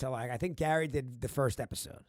So, like, I think Gary did the first episode,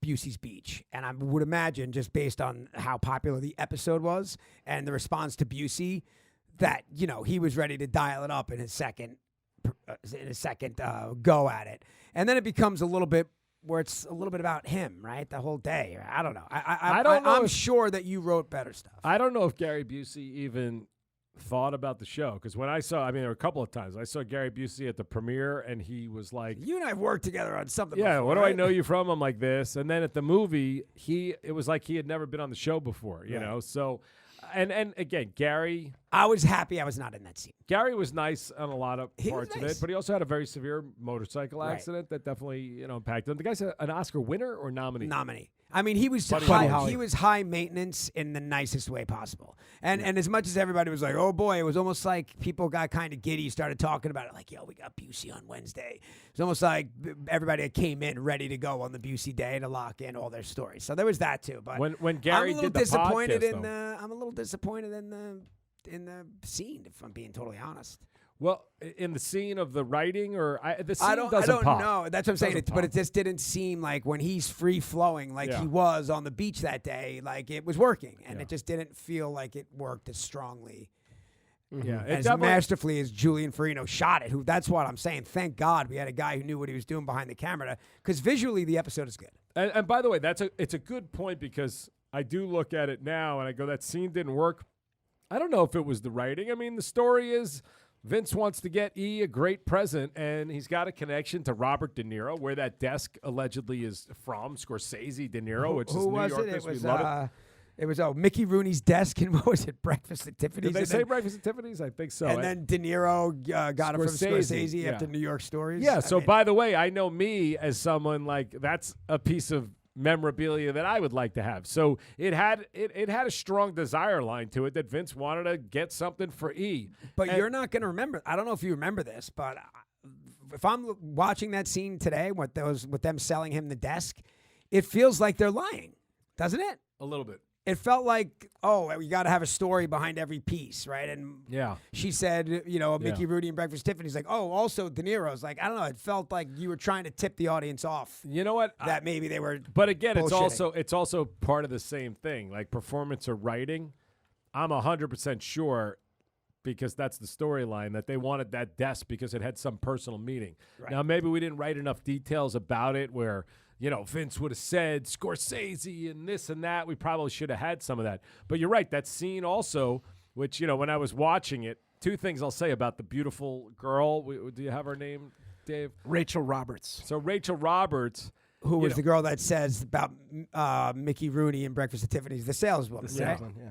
Busey's Beach. And I would imagine, just based on how popular the episode was and the response to Busey, that, you know, he was ready to dial it up in his second go at it. And then it becomes a little bit where it's a little bit about him, right? The whole day. I don't know. I'm sure that you wrote better stuff. I don't know if Gary Busey even thought about the show, because when there were a couple of times I saw Gary Busey at the premiere and he was like, you and I have worked together on something yeah, before, what do right? I know you from? I'm like this. And then at the movie, it was like he had never been on the show before, you know? So, and again, Gary, I was happy I was not in that scene. Gary was nice on a lot of parts of nice. it, but he also had a very severe motorcycle accident that definitely, impacted him. The guy's an Oscar winner or nominee? Nominee. I mean, he was high maintenance in the nicest way possible. And as much as everybody was like, oh boy, it was almost like people got kind of giddy, started talking about it like, yo, we got Busey on Wednesday. It was almost like everybody came in ready to go on the Busey day to lock in all their stories. So there was that too. But when Gary did the podcast, I'm a little disappointed in the scene, if I'm being totally honest. Well, in the scene of the writing, or the scene I don't know. That's what I'm saying. But it just didn't seem like when he's free flowing like he was on the beach that day, like it was working, and it just didn't feel like it worked as strongly. Yeah, as masterfully as Julian Farino shot it. That's what I'm saying. Thank God we had a guy who knew what he was doing behind the camera, because visually the episode is good. And by the way, it's a good point, because I do look at it now and I go, that scene didn't work. I don't know if it was the writing. I mean, the story is Vince wants to get E a great present, and he's got a connection to Robert De Niro, where that desk allegedly is from, Scorsese De Niro, which is New Yorkers. We love it. It was Mickey Rooney's desk, and what was it, Breakfast at Tiffany's? Did they say Breakfast at Tiffany's? I think so. And then De Niro got it from Scorsese after New York Stories. Yeah, by the way, I know me as someone like, that's a piece of memorabilia that I would like to have. So it had a strong desire line to it that Vince wanted to get something for E. But you're not going to remember. I don't know if you remember this, but if I'm watching that scene today with them selling him the desk, it feels like they're lying, doesn't it? A little bit. It felt like, oh, we got to have a story behind every piece, right? And she said, Mickey Rooney and Breakfast Tiffany's like, oh, also De Niro's like, I don't know. It felt like you were trying to tip the audience off. You know what? That maybe they were. But again, it's also part of the same thing, like performance or writing. I'm 100% sure, because that's the storyline, that they wanted that desk because it had some personal meaning. Right. Now, maybe we didn't write enough details about it where, Vince would have said Scorsese and this and that. We probably should have had some of that. But you're right, that scene also, which, when I was watching it, two things I'll say about the beautiful girl. Do you have her name, Dave? Rachel Roberts. So Rachel Roberts. Who was the girl that says about Mickey Rooney and Breakfast at Tiffany's, the saleswoman.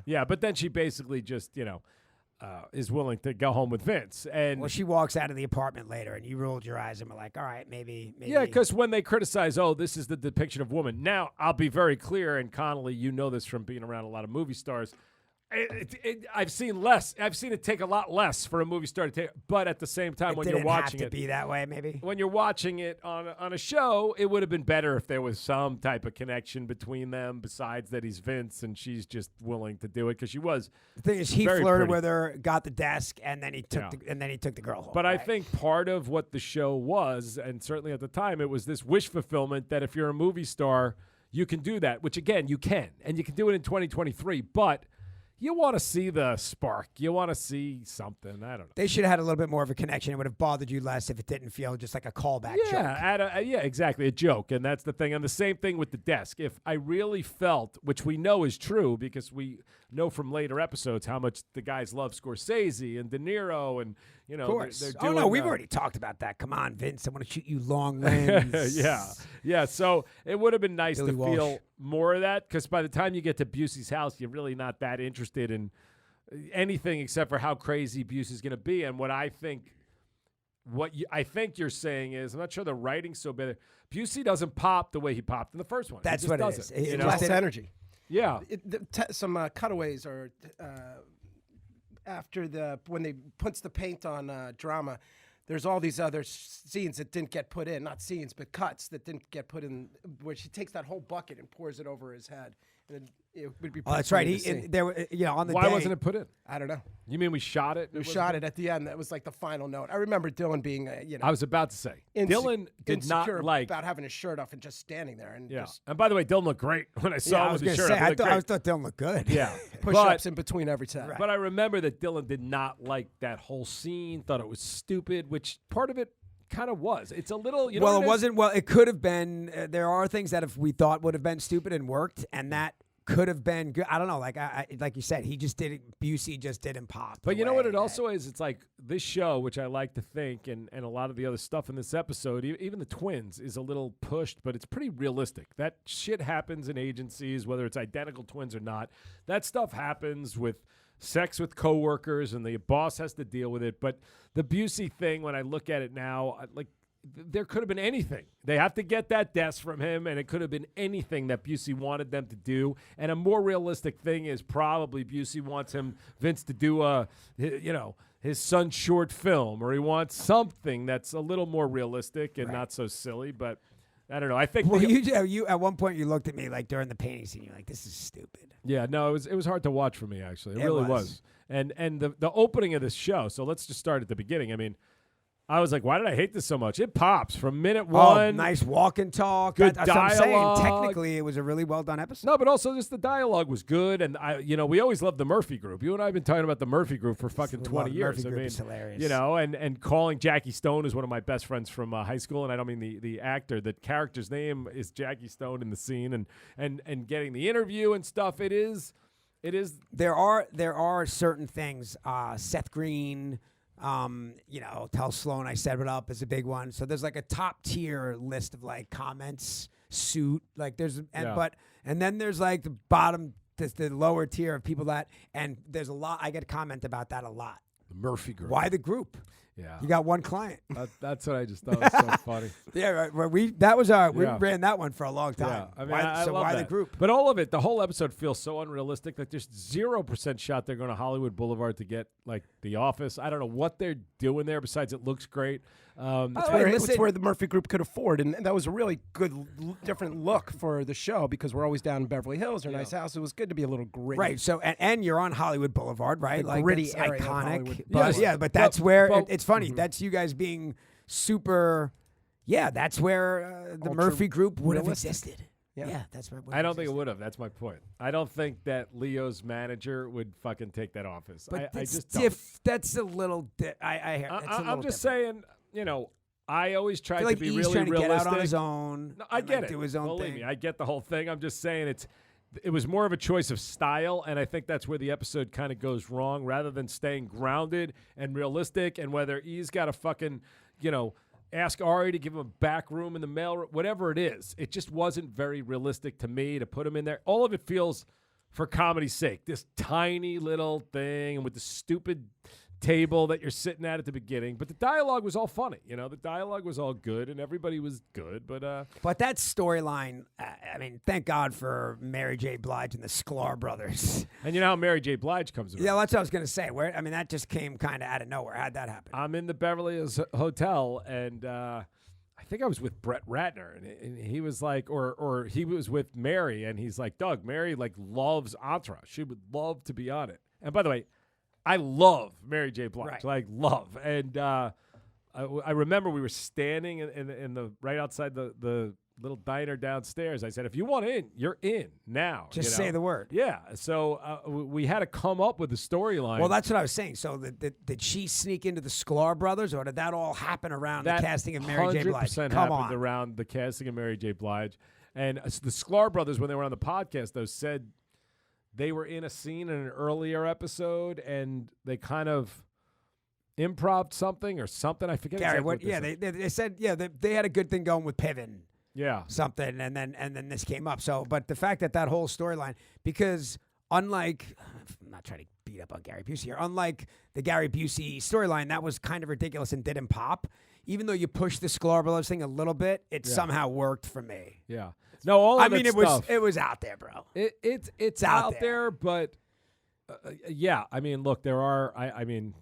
Yeah, but then she basically just, is willing to go home with Vince. And she walks out of the apartment later, and you rolled your eyes and were like, all right, maybe. Yeah, because when they criticize, this is the depiction of woman. Now, I'll be very clear, and Connolly, you know this from being around a lot of movie stars. I've seen less. I've seen it take a lot less for a movie star to take. But at the same time, when you're watching it, be that way. Maybe when you're watching it on a show, it would have been better if there was some type of connection between them. Besides that, he's Vince and she's just willing to do it because she was. The thing is, he flirted with her, got the desk, and then he took the girl home. But right? I think part of what the show was, and certainly at the time, it was this wish fulfillment that if you're a movie star, you can do that. Which again, you can, and you can do it in 2023, but. You want to see the spark. You want to see something. I don't know. They should have had a little bit more of a connection. It would have bothered you less if it didn't feel just like a callback joke. Yeah, exactly, a joke. And that's the thing. And the same thing with the desk. If I really felt, which we know is true because we know from later episodes how much the guys love Scorsese and De Niro and, of course. They're doing, we've already talked about that. Come on, Vince. I want to shoot you long lens. Yeah. So it would have been nice to feel more of that because by the time you get to Busey's house, you're really not that interested in anything except for how crazy Busey's going to be. And what I think you're saying is, I'm not sure the writing's so bad. Busey doesn't pop the way he popped in the first one. That's what it is. It less energy. Yeah. Some cutaways are after when they puts the paint on drama. There's all these other scenes that didn't get put in, not scenes, but cuts that didn't get put in, where she takes that whole bucket and pours it over his head. And it would be. Oh, that's right. There, on the Why day, wasn't it put in? I don't know. You mean we shot it? We shot it at the end. That was like the final note. I remember Dillon being, I was about to say, Dillon did not like about having his shirt off and just standing there. And and by the way, Dillon looked great when I saw him with his shirt off. I thought Dillon looked good. Yeah, push-ups in between every time. But I remember that Dillon did not like that whole scene. Thought it was stupid, which part of it kind of was. It's a little, it wasn't. Well, it could have been. There are things that if we thought would have been stupid and worked, and that could have been good. I don't know. Like you said, he just didn't. Busey just didn't pop. But you know what it also is? It's like this show, which I like to think, and a lot of the other stuff in this episode, even the twins, is a little pushed, but it's pretty realistic. That shit happens in agencies, whether it's identical twins or not. That stuff happens with sex with coworkers, and the boss has to deal with it. But the Busey thing, when I look at it now, there could have been anything. They have to get that desk from him, and it could have been anything that Busey wanted them to do. And a more realistic thing is probably Busey wants Vince to do his son's short film, or he wants something that's a little more realistic and not so silly. But I don't know. I think you at one point you looked at me like during the painting scene. You're like, "This is stupid." Yeah, no, it was hard to watch for me actually. It really was. And the opening of this show. So let's just start at the beginning. I mean, I was like, why did I hate this so much? It pops from minute one. Oh, nice walk and talk. Good that's what I'm saying. dialogue. Technically, it was a really well done episode. No, but also just the dialogue was good. And, we always loved the Murphy Group. You and I have been talking about the Murphy Group for fucking 20 years. Murphy Group is hilarious. And calling Jackie Stone is one of my best friends from high school. And I don't mean the actor. The character's name is Jackie Stone in the scene. And getting the interview and stuff. It is. There are certain things. Seth Green... tell Sloan I set it up is a big one. So there's like a top tier list of like comments, suit, like there's, and then there's like the bottom, the lower tier of people and there's a lot, I get a comment about that a lot. The Murphy Group. Why the group? Yeah. You got one client. That's what I just thought was so funny. Yeah, right. We ran that one for a long time. Yeah. I mean, why that. the group? But all of it, the whole episode feels so unrealistic. Like there's 0% shot they're going to Hollywood Boulevard to get like The Office. I don't know what they're doing there besides it looks great. It's where the Murphy Group could afford, and that was a really good, different look for the show because we're always down in Beverly Hills, our nice house. It was good to be a little gritty. Right. So and you're on Hollywood Boulevard, right? The like gritty area iconic. But that's where it's funny. That's you guys being super. Yeah, that's where the Murphy Group would have existed. Yeah, that's where. I don't think it would have. That's my point. I don't think that Leo's manager would fucking take that office. But I just don't. That's a little. I'm just saying. I always try to be he's really trying realistic. To get out on his own. No, I get it. Do his own Believe thing. me, I get the whole thing. I'm just saying it was more of a choice of style, and I think that's where the episode kind of goes wrong. Rather than staying grounded and realistic, and whether he's got to fucking, ask Ari to give him a back room in the mail, whatever it is, it just wasn't very realistic to me to put him in there. All of it feels for comedy's sake. This tiny little thing with the stupid table that you're sitting at the beginning, but the dialogue was all funny. The dialogue was all good and everybody was good, but that storyline, I mean, thank God for Mary J. Blige and the Sklar brothers. And you know how Mary J. Blige comes around. Yeah, that's what I was gonna say. That just came kind of out of nowhere. How'd that happen? I'm in the Beverly Hills Hotel, and I think I was with Brett Ratner, and he was like, or he was with Mary, and he's like, Doug, Mary like loves Entourage. She would love to be on it. And by the way, I love Mary J. Blige, right. like love. And I remember we were standing in the right outside the little diner downstairs. I said, if you want in, you're in now. Just say the word. Yeah. So we had to come up with the storyline. Well, that's what I was saying. So did she sneak into the Sklar brothers, or did that all happen around the casting of Mary J. Blige? That 100% happened around the casting of Mary J. Blige. And the Sklar brothers, when they were on the podcast, though, said they were in a scene in an earlier episode, and they kind of improv something or something. I forget Gary, exactly what they said they had a good thing going with Piven. Yeah. Something, and then this came up. So, but the fact that whole storyline, because unlike, I'm not trying to beat up on Gary Busey here, unlike the Gary Busey storyline, that was kind of ridiculous and didn't pop. Even though you pushed the Sklar brothers thing a little bit, it somehow worked for me. Yeah. No, all of it stuff, was out there, bro. It's out there, but yeah. I mean, look, there are. I mean,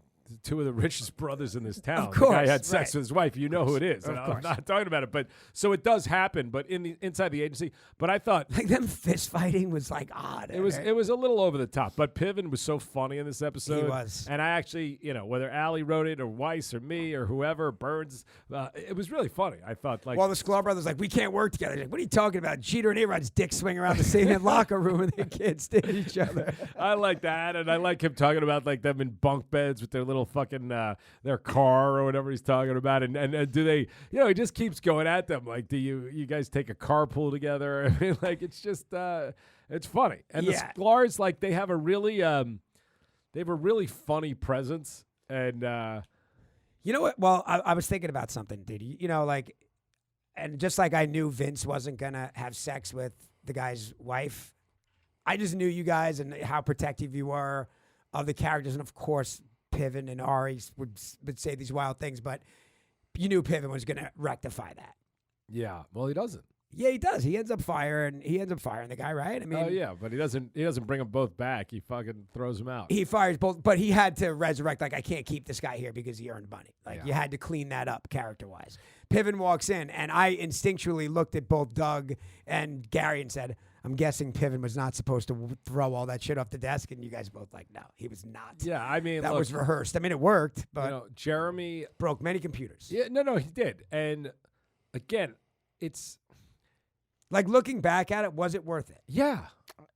two of the richest brothers in this town. Of course, the guy had sex right. with his wife. You know who it is. Of And course. I'm not talking about it, but so it does happen. But inside the agency, but I thought Like them fist fighting was like odd. it was a little over the top. But Piven was so funny in this episode. He was. And I actually, whether Allie wrote it or Weiss or me or whoever, Burns, it was really funny. I thought Well, the Sklar brothers like, we can't work together. Like, what are you talking about? Jeter and A-Rod's dick swing around the same locker room and their kids did each other. I like that, and I like him talking about like them in bunk beds with their little fucking their car or whatever he's talking about, and do they, he just keeps going at them like, do you guys take a carpool together? I mean, like it's just it's funny, and the Sklars like they have a really funny presence, and you know what? Well, I was thinking about something, dude. Like, and just like I knew Vince wasn't gonna have sex with the guy's wife, I just knew you guys and how protective you were of the characters. And, of course, Piven and Ari would say these wild things, but you knew Piven was going to rectify that. Yeah, well, he doesn't. Yeah, he does. He ends up firing the guy, right? I mean, oh yeah, but he doesn't bring them both back. He fucking throws them out. He fires both, but he had to resurrect. Like, I can't keep this guy here because he earned money. Like, you had to clean that up character-wise. Piven walks in, and I instinctually looked at both Doug and Gary and said, I'm guessing Piven was not supposed to throw all that shit off the desk, and you guys both like, no, he was not. Yeah, I mean, that was rehearsed. I mean, it worked, but Jeremy broke many computers. Yeah, no, he did. And again, it's like looking back at it, was it worth it? Yeah,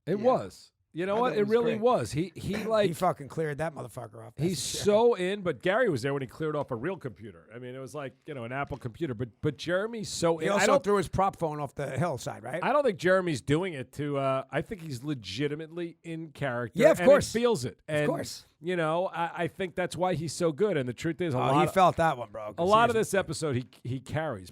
it was. You know what? It really was. He he fucking cleared that motherfucker off. He's so in, but Gary was there when he cleared off a real computer. I mean, it was like, an Apple computer, but Jeremy's so in. He also threw his prop phone off the hillside, right? I don't think Jeremy's doing it to I think he's legitimately in character. Yeah, of course. He feels it. And, of course. I think that's why he's so good. And the truth is he felt that one, bro. A lot of this episode he carries.